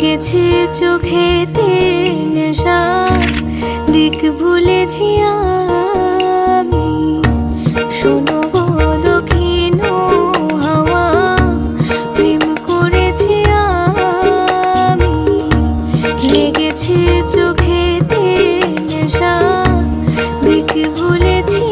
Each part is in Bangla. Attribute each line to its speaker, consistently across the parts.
Speaker 1: লেগেছে চোখেতে নেশা, দিক ভুলেছি আমি। শোনো গো দক্ষিণ হাওয়া, প্রেম করেছি আমি। লেগেছে চোখেতে নেশা, দিক ভুলেছি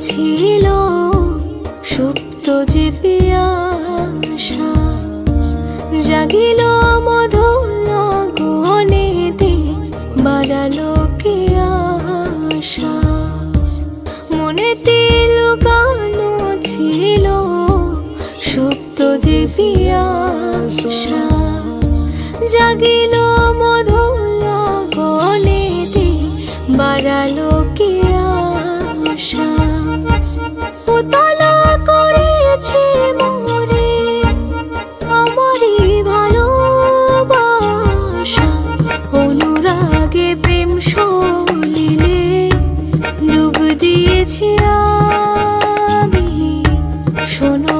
Speaker 1: ছিল সুপ্ত যে পিয়াসা, জাগিল মধুর গনেতে, বাড়ালো কে আশা। মনেতে লুকানো ছিল সুপ্ত যে পিয়াসা, জাগিল মধুর গনেতে, বাড়ালো কে আশা। উতলা করেছে মোরে আমারই ভালোবাসা, অনুরাগে প্রেম সলিলে ডুব দিয়েছি আমি। শোনো